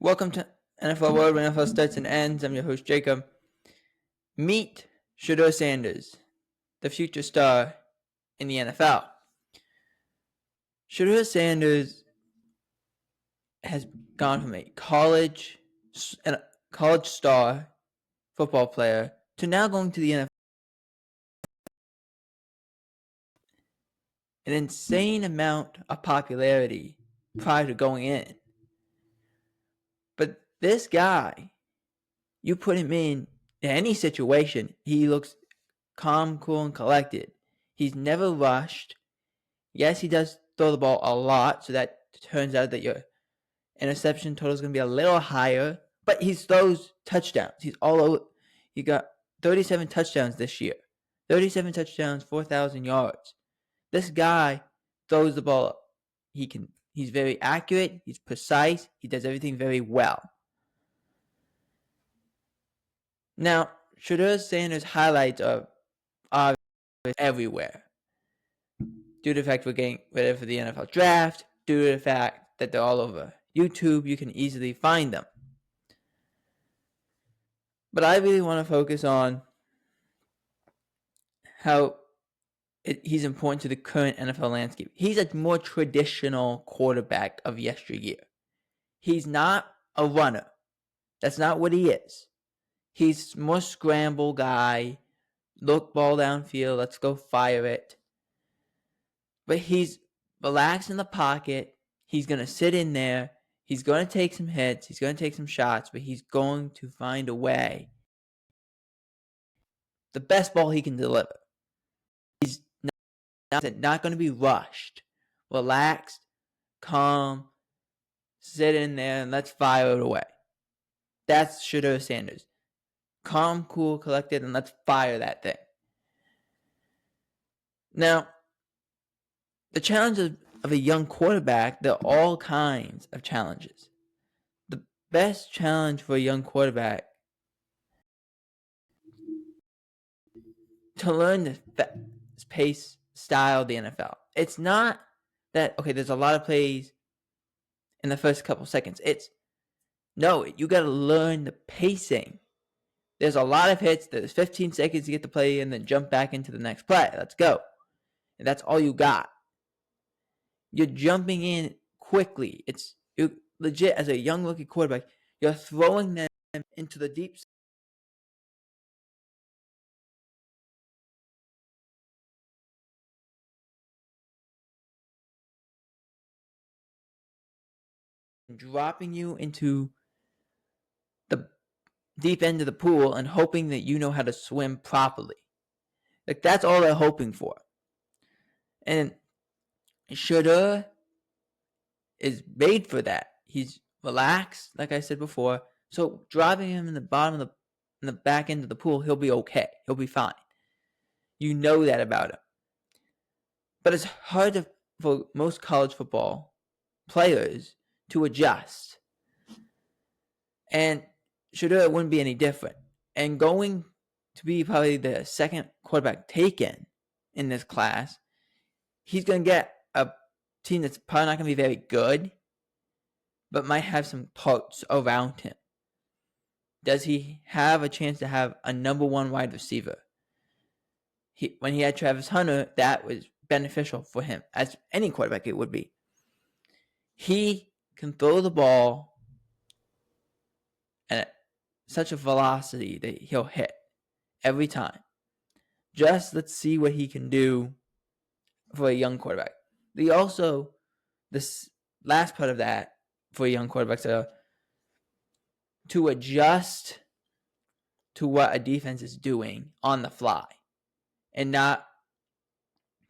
Welcome to NFL World, where NFL starts and ends. I'm your host, Jacob. Meet Shedeur Sanders, the future star in the NFL. Shedeur Sanders has gone from a college star football player to now going to the NFL. An insane amount of popularity prior to going in. But this guy, you put him in any situation, he looks calm, cool, and collected. He's never rushed. Yes, he does throw the ball a lot, so that turns out that your interception total is going to be a little higher. But he throws touchdowns. He's all over. He got 37 touchdowns this year. 37 touchdowns, 4,000 yards. This guy throws the ball up. He's very accurate. He's precise. He does everything very well. Now, Shedeur Sanders' highlights are everywhere. Due to the fact we're getting ready for the NFL draft, due to the fact that they're all over YouTube, you can easily find them. But I really want to focus on how he's important to the current NFL landscape. He's a more traditional quarterback of yesteryear. He's not a runner. That's not what he is. He's more scramble guy. Look, ball downfield. Let's go fire it. But he's relaxed in the pocket. He's going to sit in there. He's going to take some hits. He's going to take some shots. But he's going to find a way. The best ball he can deliver. He's not going to be rushed. Relaxed, calm, sit in there, and let's fire it away. That's Shedeur Sanders. Calm, cool, collected, and let's fire that thing. Now, the challenges of a young quarterback, there are all kinds of challenges. The best challenge for a young quarterback to learn the pace style of the NFL. It's not that, okay, there's a lot of plays in the first couple seconds. You got to learn the pacing. There's a lot of hits. There's 15 seconds to get the play and then jump back into the next play. Let's go. And that's all you got. You're jumping in quickly. You're legit, as a young rookie quarterback, you're throwing them into the deep, dropping you into the deep end of the pool and hoping that you know how to swim properly. Like, that's all they're hoping for. And Shedeur is made for that. He's relaxed, like I said before. So driving him in the bottom of in the back end of the pool, he'll be okay. He'll be fine. You know that about him. But it's hard for most college football players to adjust. And Shedeur wouldn't be any different. And going to be probably the second quarterback taken in this class, he's going to get a team that's probably not going to be very good, but might have some parts around him. Does he have a chance to have a number one wide receiver? When he had Travis Hunter, that was beneficial for him, as any quarterback it would be. He can throw the ball at such a velocity that he'll hit every time. Let's see what he can do for a young quarterback. This last part of that for a young quarterback, so to adjust to what a defense is doing on the fly and not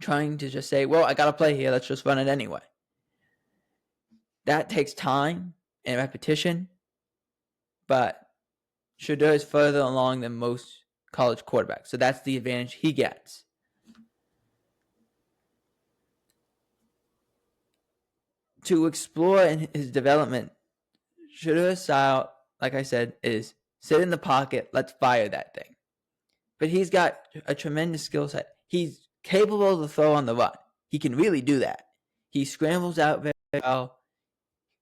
trying to just say, well, I got to play here. Let's just run it anyway. That takes time and repetition, but Shedeur is further along than most college quarterbacks. So that's the advantage he gets. To explore in his development, Shedeur's style, like I said, is sit in the pocket, let's fire that thing. But he's got a tremendous skill set. He's capable to throw on the run. He can really do that. He scrambles out very well.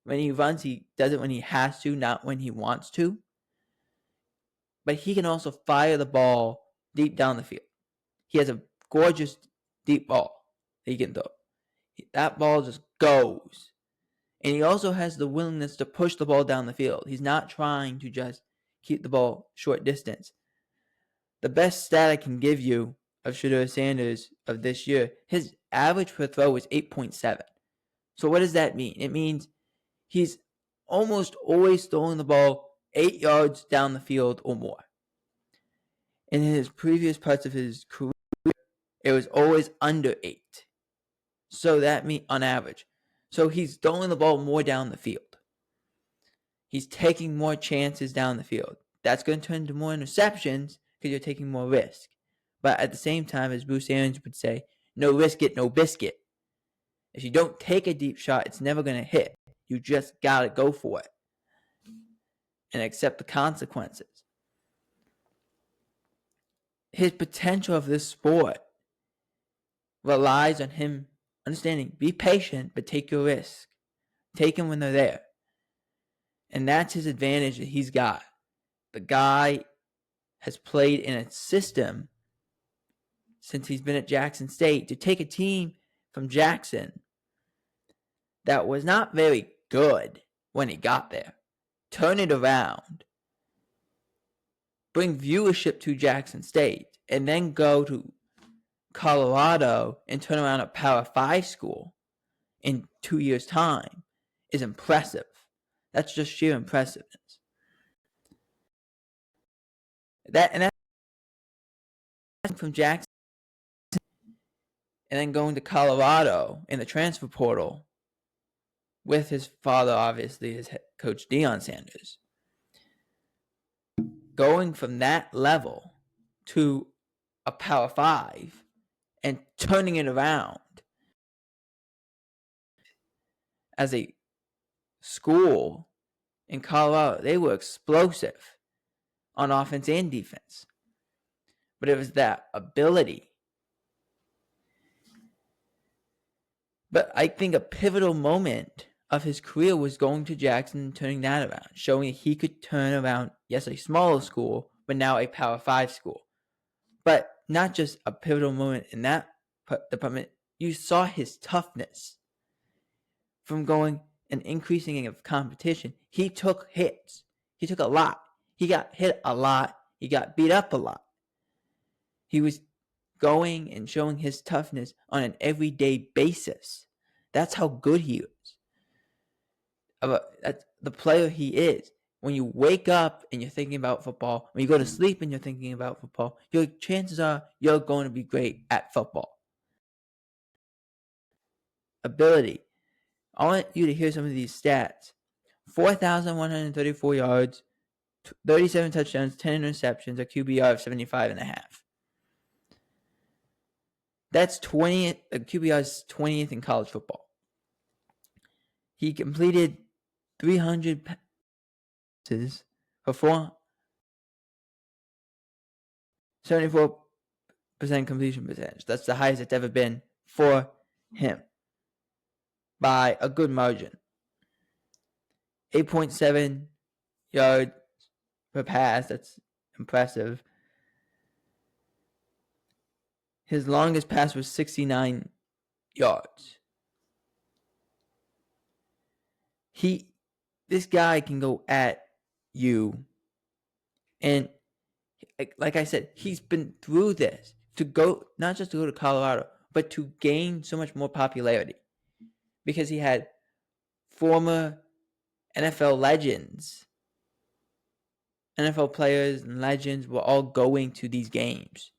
When he runs, he does it when he has to, not when he wants to. But he can also fire the ball deep down the field. He has a gorgeous deep ball that he can throw. That ball just goes. And he also has the willingness to push the ball down the field. He's not trying to just keep the ball short distance. The best stat I can give you of Shedeur Sanders of this year, his average per throw is 8.7. So what does that mean? It means he's almost always throwing the ball 8 yards down the field or more. In his previous parts of his career, it was always under 8. So that means on average. So he's throwing the ball more down the field. He's taking more chances down the field. That's going to turn into more interceptions because you're taking more risk. But at the same time, as Bruce Arians would say, no risk it, no biscuit. If you don't take a deep shot, it's never going to hit. You just got to go for it and accept the consequences. His potential of this sport relies on him understanding, be patient, but take your risk. Take them when they're there. And that's his advantage that he's got. The guy has played in a system since he's been at Jackson State to take a team from Jackson that was not very good when he got there, turn it around, bring viewership to Jackson State, and then go to Colorado and turn around a Power 5 school in 2 years' time is impressive. That's just sheer impressiveness. That's from Jackson and then going to Colorado in the transfer portal with his father, obviously, his head coach Shedeur Sanders. Going from that level to a Power 5 and turning it around as a school in Colorado, they were explosive on offense and defense. But it was that ability. But I think a pivotal moment of his career was going to Jackson and turning that around, showing he could turn around, yes, a smaller school, but now a Power 5 school. But not just a pivotal moment in that department. You saw his toughness from going and increasing of competition. He took hits. He took a lot. He got hit a lot. He got beat up a lot. He was going and showing his toughness on an everyday basis. That's how good he is. That's the player he is. When you wake up and you're thinking about football, when you go to sleep and you're thinking about football, your chances are you're going to be great at football. Ability. I want you to hear some of these stats. 4,134 yards, 37 touchdowns, 10 interceptions, a QBR of 75.5. That's 20th. QBR is 20th in college football. He completed 300 passes for 74% completion percentage. That's the highest it's ever been for him by a good margin. 8.7 yards per pass. That's impressive. His longest pass was 69 yards. This guy can go at you. And like I said, he's been through this to go, not just to go to Colorado, but to gain so much more popularity. Because he had former NFL legends, NFL players and legends were all going to these games.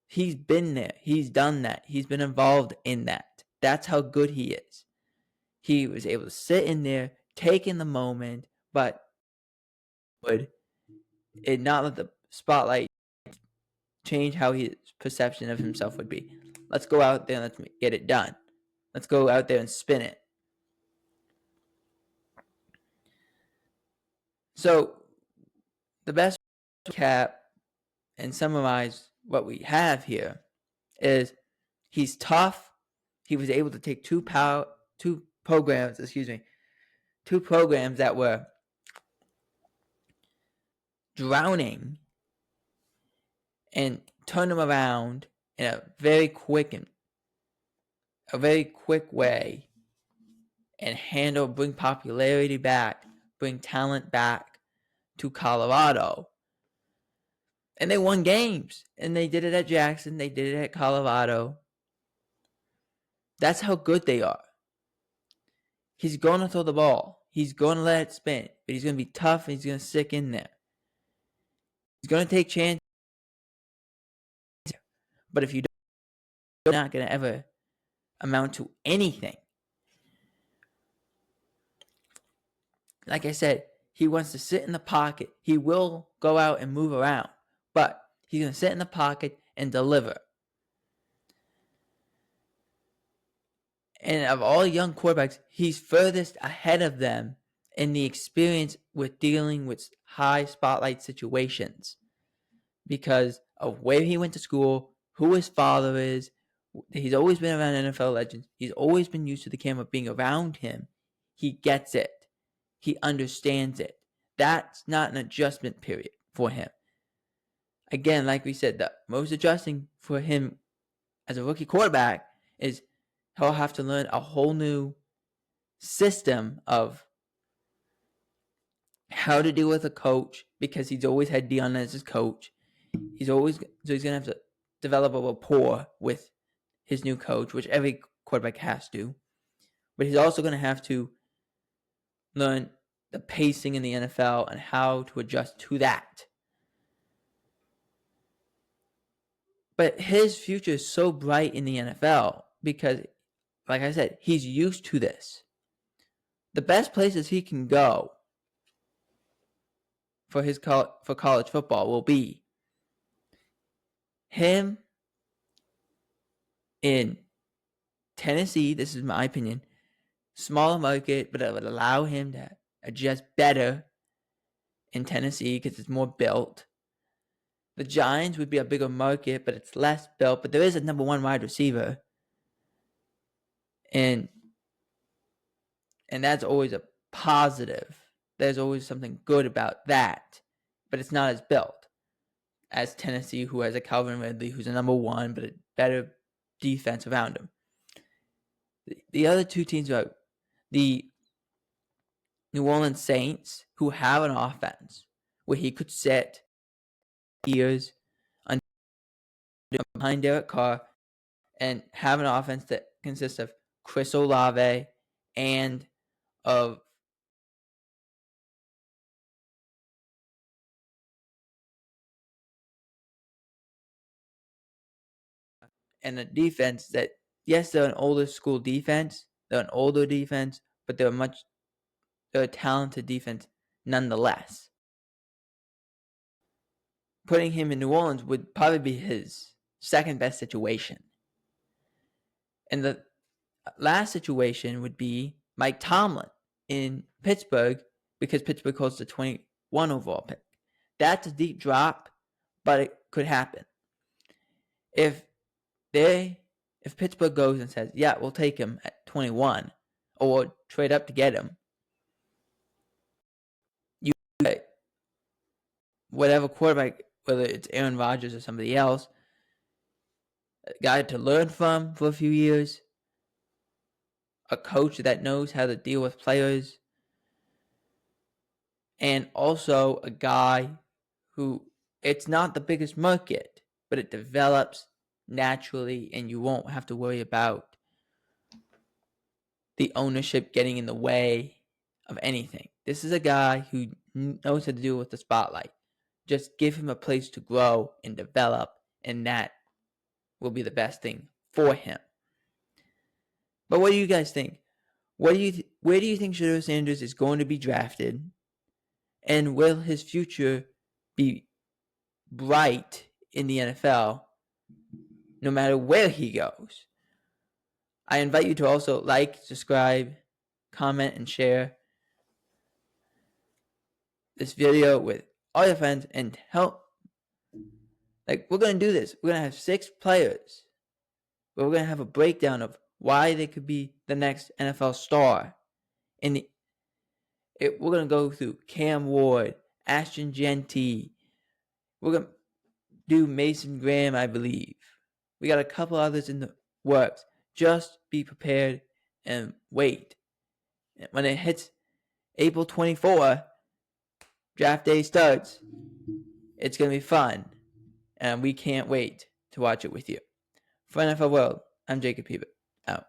He's been there. He's done that. He's been involved in that. That's how good he is. He was able to sit in there, take in the moment, but would it not let the spotlight change how his perception of himself would be. Let's go out there and let's get it done. Let's go out there and spin it. So the best recap and summarize what we have here is he's tough. He was able to take two programs, two programs that were drowning and turn them around in a very quick way and bring popularity back, bring talent back to Colorado. And they won games. And they did it at Jackson. They did it at Colorado. That's how good they are. He's going to throw the ball. He's going to let it spin. But he's going to be tough and he's going to stick in there. He's going to take chances. But if you don't, you're not going to ever amount to anything. Like I said, he wants to sit in the pocket. He will go out and move around. But he's going to sit in the pocket and deliver. And of all young quarterbacks, he's furthest ahead of them in the experience with dealing with high spotlight situations because of where he went to school, who his father is. He's always been around NFL legends. He's always been used to the camera being around him. He gets it. He understands it. That's not an adjustment period for him. Again, like we said, the most adjusting for him as a rookie quarterback is he'll have to learn a whole new system of how to deal with a coach because he's always had Dion as his coach. He's going to have to develop a rapport with his new coach, which every quarterback has to. But he's also going to have to learn the pacing in the NFL and how to adjust to that. But his future is so bright in the NFL because, like I said, he's used to this. The best places he can go for college football will be him in Tennessee. This is my opinion. Smaller market, but it would allow him to adjust better in Tennessee because it's more built. The Giants would be a bigger market, but it's less built. But there is a number one wide receiver. And that's always a positive. There's always something good about that. But it's not as built as Tennessee, who has a Calvin Ridley, who's a number one, but a better defense around him. The other two teams are the New Orleans Saints, who have an offense where he could sit years behind Derek Carr and have an offense that consists of Chris Olave and of and a defense that, yes, they're an older school defense, they're an older defense, but they're a talented defense nonetheless. Putting him in New Orleans would probably be his second best situation. And the last situation would be Mike Tomlin in Pittsburgh because Pittsburgh holds the 21 overall pick. That's a deep drop, but it could happen. If Pittsburgh goes and says, yeah, we'll take him at 21 or trade up to get him, you get whatever quarterback, whether it's Aaron Rodgers or somebody else, a guy to learn from for a few years, a coach that knows how to deal with players, and also a guy who, it's not the biggest market, but it develops naturally and you won't have to worry about the ownership getting in the way of anything. This is a guy who knows how to deal with the spotlight. Just give him a place to grow and develop, and that will be the best thing for him. But what do you guys think? Where do you think Shedeur Sanders is going to be drafted? And will his future be bright in the NFL no matter where he goes? I invite you to also like, subscribe, comment, and share this video with all your friends and help. Like, we're going to do this. We're going to have 6 players, but we're going to have a breakdown of why they could be the next NFL star We're going to go through Cam Ward, Ashton Genty. We're going to do Mason Graham, I believe. We got a couple others in the works. Just be prepared and wait. When it hits April 24, draft day starts. It's going to be fun. And we can't wait to watch it with you. For NFL World, I'm Jacob Hebert. Out.